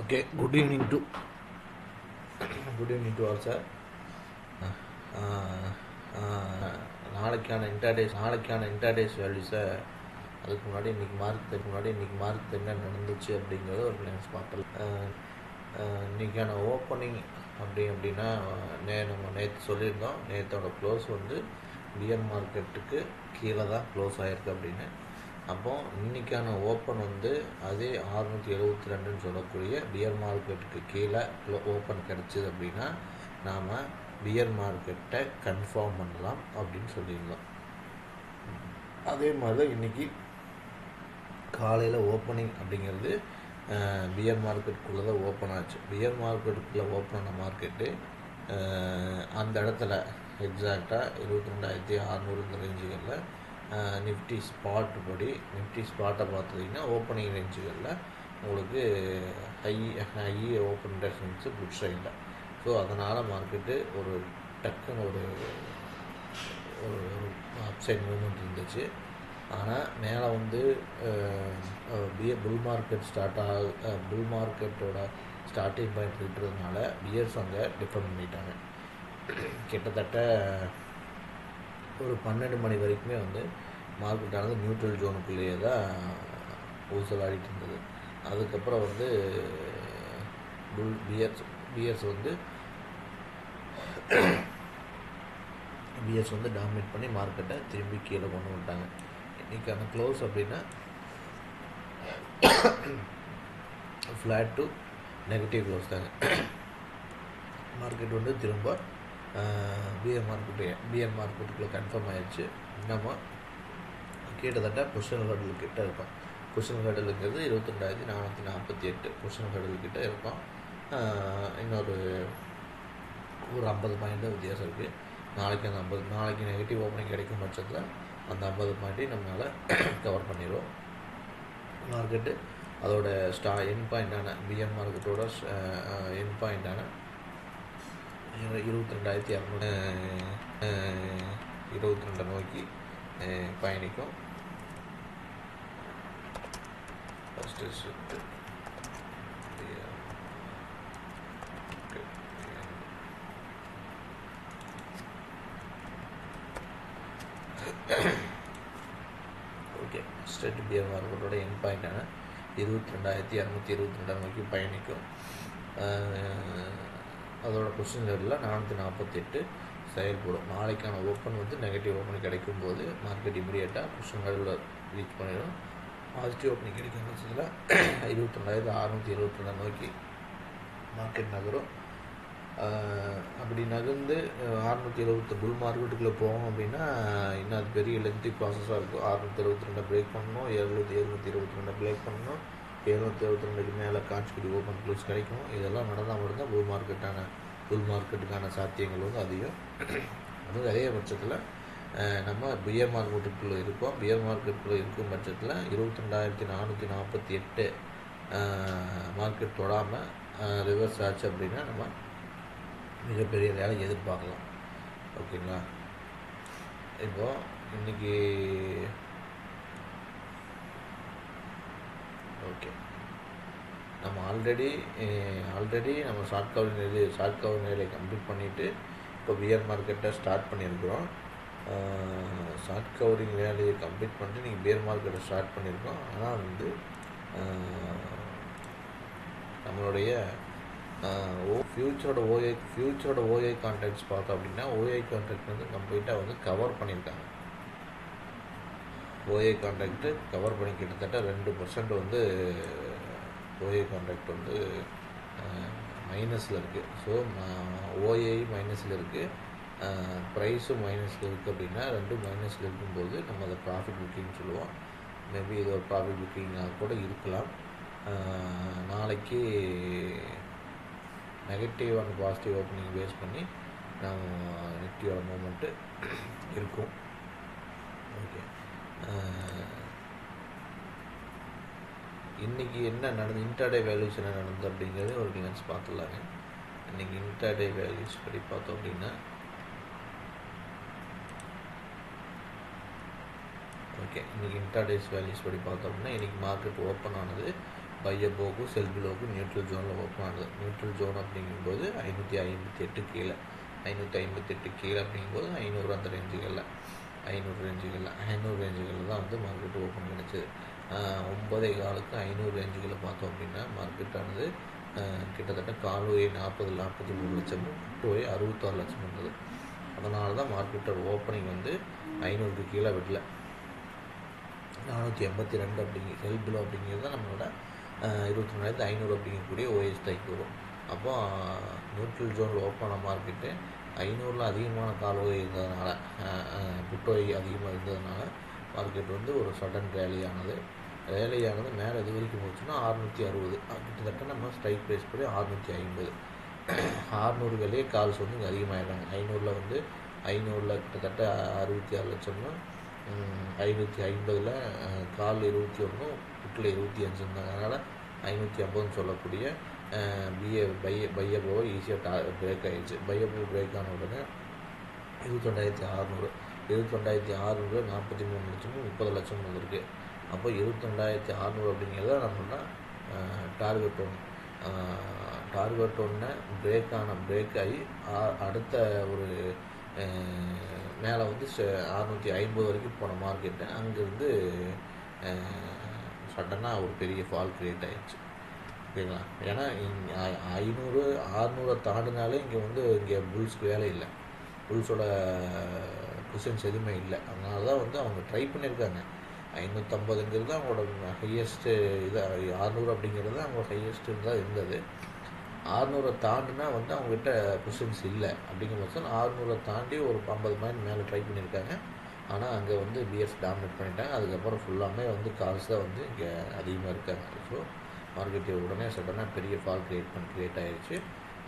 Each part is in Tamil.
Okay, good evening to all, sir. நாளைக்கான இன்டர்டேஸ் வேல்யூஸை அதுக்கு முன்னாடி இன்றைக்கி மார்க் என்ன நடந்துச்சு அப்படிங்கிறத ஒரு கிளான்ஸ் பார்க்கலாம். இன்றைக்கான ஓப்பனிங் அப்படின்னா நம்ம நேற்று சொல்லியிருந்தோம். நேற்றோட க்ளோஸ் வந்து பிஎன் மார்க்கெட்டுக்கு கீழே தான் க்ளோஸ் ஆகிருக்கு அப்படின்னு. அப்போது இன்றைக்கான ஓப்பன் வந்து அதே 672ன்னு சொல்லக்கூடிய பியர் மார்க்கெட்டுக்கு கீழே ஓப்பன் கிடச்சிது அப்படின்னா நாம் பியர் மார்க்கெட்டை கன்ஃபார்ம் பண்ணலாம் அப்படின்னு சொல்லியிருந்தோம். அதே மாதிரி தான் இன்றைக்கி காலையில் ஓப்பனிங் அப்படிங்கிறது பியர் மார்க்கெட்டுக்குள்ளே தான் ஓப்பன் ஆச்சு. பியர் மார்க்கெட்டுக்குள்ளே ஓப்பன் ஆன மார்க்கெட்டு அந்த இடத்துல எக்ஸாக்டாக 22,600 இந்த ரேஞ்சுகளில் நிஃப்டி ஸ்பாட்டை பார்த்துட்டிங்கன்னா ஓப்பனிங் ரேஞ்சுகளில் உங்களுக்கு ஹை ஓப்பன் இன்ட்ரெஸ்ட் குட் சைடில். ஸோ அதனால் மார்க்கெட்டு ஒரு டக்குன்னு ஒரு அப்சைட் மூவ்மெண்ட் இருந்துச்சு. ஆனால் மேலே வந்து புல் மார்க்கெட்டோட ஸ்டார்டிங் பாயிண்ட் இருக்கிறதுனால பியர்ஸ் அங்கே டிஃபெண்ட் பண்ணிட்டாங்க. கிட்டத்தட்ட ஒரு 12 மணி வரைக்குமே வந்து மார்க்கெட்டானது நியூட்ரல் ஜோனுக்குள்ளேயே தான் ஊசலாடிட்டு இருந்தது. அதுக்கப்புறம் வந்து பியர்ஸ் வந்து டாமினேட் பண்ணி மார்க்கெட்டை திரும்பி கீழே கொண்டு வந்துட்டாங்க. இன்றைக்கான க்ளோஸ் அப்படின்னா ஃப்ளாட் டு நெகட்டிவ் க்ளோஸ் தாங்க. மார்க்கெட் வந்து திரும்ப பியர் மார்க்கெட்டுக்குள்ளே கன்ஃபார்ம் ஆயிடுச்சு. நம்ம கிட்டத்தட்ட பொசிஷன் ஹேர்டல் கிட்ட இருக்கும். பொசிஷன் ஹேர்டலுங்கிறது 22,448 பொசிஷன் ஹேர்டல் கிட்ட இருக்கும். இன்னொரு 50 பாயிண்ட் தான் வித்தியாசம் இருக்குது. நாளைக்கு நெகட்டிவ் ஓப்பனிங் கிடைக்கும் பட்சத்தில் அந்த 50 பாயிண்ட்டையும் நம்மளால் கவர் பண்ணிடுவோம். மார்க்கெட்டு அதோட என் பாயிண்டான பிஎன் மார்க்கெட்டோட என் பாயிண்டான 22,222 நோக்கி பயணிக்கும். First shift okay state bear மார்க்கெட்டோட என் பாயிண்டான 22,222 நோக்கி பயணிக்கும். அதோட பொசிஷன் லெவலில் 448 செயல்படும். நாளைக்கான ஓப்பன் வந்து நெகட்டிவ் ஓப்பன் கிடைக்கும் போது மார்க்கெட் இமீடியட்டாக பொசிஷன் லெவலில் ரீச் பண்ணிடும். பாசிட்டிவ் ஓப்பனிங் கிடைக்கும் பட்சத்தில் 22,622 நோக்கி மார்க்கெட் நகரும். அப்படி நகர்ந்து 670 புல் மார்க்கெட்டுக்குள்ளே போகும் அப்படின்னா இன்னும் அது பெரிய லென்த்தி ப்ராசஸாக இருக்கும். 672 பிரேக் பண்ணணும், 722 பிரேக் பண்ணணும், 722க்கு மேலே காட்சிக்குடி ஓப்பன் க்ளோஸ் கிடைக்கும். இதெல்லாம் நடந்தால் மட்டும்தான் புல் மார்க்கெட்டுக்கான சாத்தியங்கள் வந்து அதிகம். அதுவும் அதே பட்சத்தில் நம்ம பியர் மார்க்கெட்டுக்குள்ளே இருக்கோம். பியர் மார்க்கெட்டுக்குள்ளே இருக்கும் பட்சத்தில் 22,448 மார்க்கெட் தொடாமல் ரிவர்ஸ் ஆச்சு அப்படின்னா நம்ம மிகப்பெரிய வேலை எதிர்பார்க்கலாம். ஓகேங்களா? இப்போது இன்றைக்கி நம்ம ஆல்ரெடி நம்ம ஷார்ட் கவர் நிலையை கம்ப்ளீட் பண்ணிவிட்டு இப்போ பியர் மார்க்கெட்டை ஸ்டார்ட் பண்ணியிருக்கிறோம். ஷார்ட் கவரிங் வேலையை கம்ப்ளீட் பண்ணிட்டு நீங்கள் பியர் மார்க்கெட்டை ஸ்டார்ட் பண்ணியிருக்கோம். ஆனால் வந்து நம்மளுடைய ஃபியூச்சரோட ஓஏ கான்ட்ராக்ட்ஸ் பார்த்தோம் அப்படின்னா ஓஏ கான்ட்ராக்ட் வந்து கம்ப்ளீட்டாக வந்து கவர் பண்ணியிருக்காங்க. ஓஏ கான்ட்ராக்டு கவர் பண்ணி கிட்டத்தட்ட 2% வந்து ஓஏ கான்ட்ராக்ட் வந்து மைனஸில் இருக்குது. ஸோ ஓஏ மைனஸில் இருக்குது, ப்ரைஸும் மைனஸில் இருக்குது. அப்படின்னா ரெண்டும் மைனஸில் இருக்கும்போது நம்ம அதை ப்ராஃபிட் புக்கிங் சொல்லுவோம். மேபி இது ஒரு ப்ராஃபிட் புக்கிங்காக கூட இருக்கலாம். நாளைக்கு negative and positive opening face பண்ணி நம்ம நிஃப்டியோட மூமெண்ட்டு இருக்கும். ஓகே, இன்றைக்கி என்ன நடந்தது, இன்டர்டே வேல்யூஸ் என்ன நடந்தது அப்படிங்கிறது ஒரு கிளான்ஸ் பார்த்துடலாங்க. இன்றைக்கி இன்டர்டே வேல்யூஸ் படி பார்த்தோம் அப்படின்னா ஓகே, இன்றைக்கி இன்டர்டேஸ் வேல்யூஸ் படி பார்த்தோம் அப்படின்னா இன்றைக்கி மார்க்கெட் ஓப்பன் ஆனது பை அபோவுக்கும் செல் பிலோவுக்கும் நியூட்ரல் ஜோனில் ஓப்பன் ஆகுது. நியூட்ரல் ஜோன் அப்படிங்கும்போது 558 கீழே, 558 கீழே அப்படிங்கும்போது 500 அந்த ரேஞ்சுகளில், 500 ரேஞ்சுகளில் தான் வந்து மார்க்கெட் ஓப்பன் கிடச்சிது. 9:15க்கு 500 ரேஞ்சுகளில் பார்த்தோம் அப்படின்னா மார்க்கெட்டானது கிட்டத்தட்ட கால்வாய் 43 லட்சமும் புட்டுவாய் 66 லட்சம் இருந்தது. அதனால தான் மார்க்கெட்டோட ஓப்பனிங் வந்து 500க்கு கீழே விடல. 482 அப்படிங்கிற செல் பிலோ அப்படிங்கிறது தான் நம்மளோட 22,500 அப்படிங்கக்கூடிய ஓஎஸ் ஸ்ட்ரைக் வரும். அப்போ நியூட்ரல் ஜோனில் ஓப்பன் மார்க்கெட்டு 500ல் அதிகமான கால்வாய் இருந்ததுனால, புட்டோய் அதிகமாக இருந்ததுனால மார்க்கெட் வந்து ஒரு சடன் ரேலியானது மேலே இது வரைக்கும் போச்சுன்னா 660, கிட்டத்தட்ட நம்ம ஸ்ட்ரைக் ப்ரைஸ் படி 650, 600களே கால்ஸ் வந்து இங்கே அதிகமாகிடுறாங்க. 500ல் கிட்டத்தட்ட 66 லட்சம்னு, 550ல் கால் 21, புட்டில் 25 இருந்தாங்க. அதனால் 550ன்னு சொல்லக்கூடிய பையபோவை ஈஸியாக பிரேக் ஆகிடுச்சு. பையபோ பிரேக் ஆன உடனே 22,600, 22,600 43 லட்சமும் 30 லட்சம் வந்திருக்கு. அப்போ 22,600 அப்படிங்கிறத நம்மளோட டார்கெட் ஒன்று பிரேக் ஆகி அடுத்த ஒரு மேலே வந்து 650 வரைக்கும் போன மார்க்கெட்டு அங்கேருந்து சடனாக ஒரு பெரிய ஃபால் க்ரியேட் ஆகிடுச்சு. ஓகேங்களா? ஏன்னா 500 600 தாண்டினாலே இங்கே புல்ஸ்க்கு வேலை இல்லை, புல்ஸோட ப்ரெசன்ஸ் எதுவுமே இல்லை. அதனால தான் வந்து அவங்க ட்ரை பண்ணியிருக்காங்க. 550ங்கிறது அவங்களோட ஹையஸ்ட்டு, இது 600 அப்படிங்கிறது அவங்களோட ஹையஸ்ட்டு தான் இருந்தது. 600 தாண்டினா வந்து அவங்ககிட்ட ப்ரெசன்ஸ் இல்லை. அப்படிங்கிற பட்சம் 600 தாண்டி ஒரு 50 பாயிண்ட் மேலே ட்ரை பண்ணியிருக்காங்க. ஆனால் அங்கே வந்து பிஎஸ் டாமினேட் பண்ணிட்டாங்க. அதுக்கப்புறம் ஃபுல்லாமே வந்து கால்ஸ் தான் வந்து இங்கே அதிகமாக இருக்காங்க. ஸோ மார்க்கெட்டு உடனே சடனாக பெரிய ஃபால் க்ரியேட் ஆகிடுச்சு.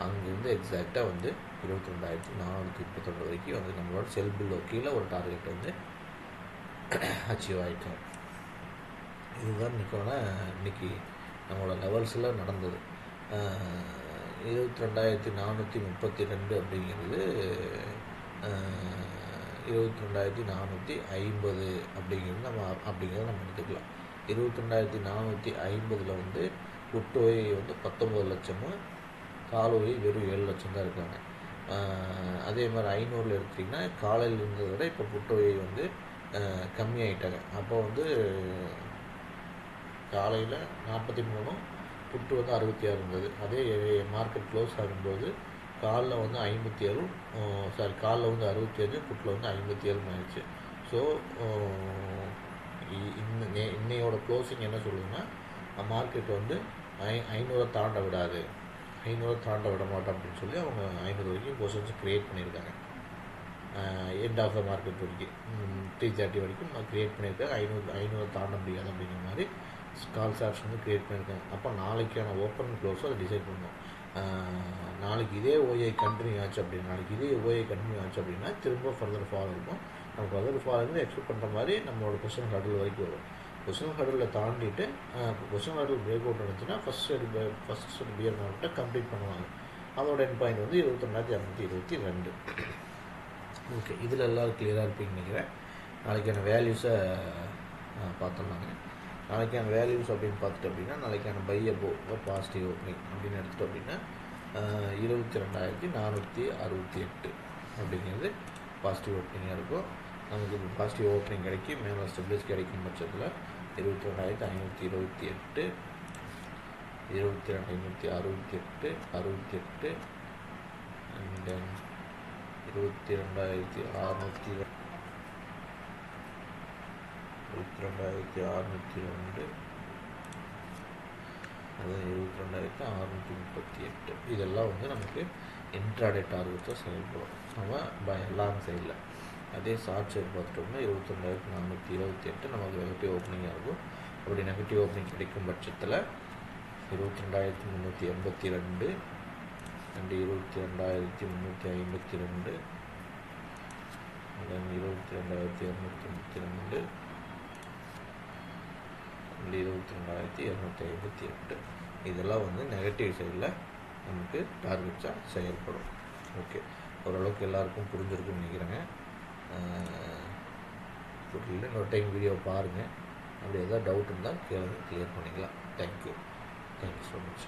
அங்கேருந்து எக்ஸாக்டாக வந்து 22,432 வரைக்கும் வந்து நம்மளோட செல் பில்லோ கீழே ஒரு டார்கெட் வந்து அச்சீவ் ஆகிட்டோம். இதுதான் இன்னைக்கு நம்மளோட லெவல்ஸில் நடந்தது. 22,432 அப்படிங்கிறது 22,450 அப்படிங்கிறத நம்ம எடுத்துக்கலாம். 22,450 வந்து புட்டோய் வந்து 19 லட்சமும் கால்வாய் வெறும் 7 லட்சம் தான் இருக்காங்க. அதே மாதிரி 500ல் எடுத்திங்கன்னா காலையில் இருந்ததை விட இப்போ புட்டோய் வந்து கம்மியாயிட்டாங்க. அப்போ வந்து காலையில் 43, புட்டு வந்து 66 இருந்தது. அதே மார்க்கெட் க்ளோஸ் ஆகும்போது காலில் வந்து 57, காலில் வந்து 65, புட்டில் வந்து 57 ஆயிடுச்சு. ஸோ இன்னையோட க்ளோசிங் என்ன சொல்லுதுன்னா, மார்க்கெட் வந்து 500 தாண்ட விடாது, 500 தாண்ட விட மாட்டோம் அப்படின்னு சொல்லி அவங்க 500 வரைக்கும் பொசிஷன்ஸ் க்ரியேட் பண்ணியிருக்காங்க. எண்ட் ஆஃப் த மார்க்கெட் வரைக்கும் 3:30 வரைக்கும் க்ரியேட் பண்ணியிருக்காங்க. 500 தாண்ட முடியாது அப்படிங்கிற மாதிரி கால்ஸ் ஆப்ஷன் வந்து க்ரியேட் பண்ணியிருக்காங்க. அப்போ நாளைக்கான ஓப்பன் க்ளோஸும் அதை டிசைட் பண்ணுவோம். நாளைக்கு இதே ஓஐ கண்டினியூ ஆச்சு அப்படின்னா திரும்ப ஃபர்தர் ஃபால் இருக்கும். நம்ம ஃபர்தர் ஃபால் வந்து எக்ஸ்பெக்ட் பண்ணுற மாதிரி நம்மளோட பொசிஷன் ஹர்டில் வரைக்கும் வரும். பொசிஷன் ஹர்டில் தாண்டிட்டு பொசிஷன் ஹர்டில் பிரேக் அவுட் இருந்துச்சுன்னா ஃபஸ்ட் பியர் மார்க்கெட்டை கம்ப்ளீட் பண்ணுவாங்க. அதோட எண்ட் பாயிண்ட் வந்து 22,222. ஓகே, இதில் எல்லோரும் கிளியராக இருப்பீங்கன்னு நினைக்கிறேன். நாளைக்கான வேல்யூஸை பார்த்தோம்னாங்க. நாளைக்கான வேல்யூஸ் அப்படின்னு பார்த்துட்டு அப்படின்னா, நாளைக்கான பை அபோவ் பாசிட்டிவ் ஓப்பனிங் அப்படின்னு எடுத்துட்டோம் அப்படின்னா 22,468 அப்படிங்கிறது பாசிட்டிவ் ஓப்பனிங்காக இருக்கும். நமக்கு இப்போ பாசிட்டிவ் ஓப்பனிங் கிடைக்கும், மேலே ஸ்டெபிலைஸ் கிடைக்கும் பட்சத்தில் 22,528, 22,568 அண்ட் தென் 22,602, 22,602, அது 22,638. இதெல்லாம் வந்து நமக்கு இன்ட்ராடே டார்கெட்ஸாக செயல்படும் நம்ம லாங் சைடில். அதே ஷார்ட் சைடு பார்த்துட்டோம்னா 22,428 நமக்கு நெகட்டிவ் ஓப்பனிங்காக இருக்கும். அப்படி நெகட்டிவ் ஓப்பனிங் கிடைக்கும் பட்சத்தில் 22,382 அண்ட் 22,352 தென் 22,232 அண்ட் 22,258 இதெல்லாம் வந்து நெகட்டிவ் சைடில் நமக்கு டார்கெட்ஸாக செயல்படும். ஓகே, ஓரளவுக்கு எல்லாருக்கும் புரிஞ்சிருக்குன்னு நினைக்கிறேங்க. புரியல, இன்னொரு டைம் வீடியோ பாருங்கள். அப்படி எதாவது டவுட் இருந்தால் கேளுங்க, கிளியர் பண்ணிக்கலாம். தேங்க்யூ. So much.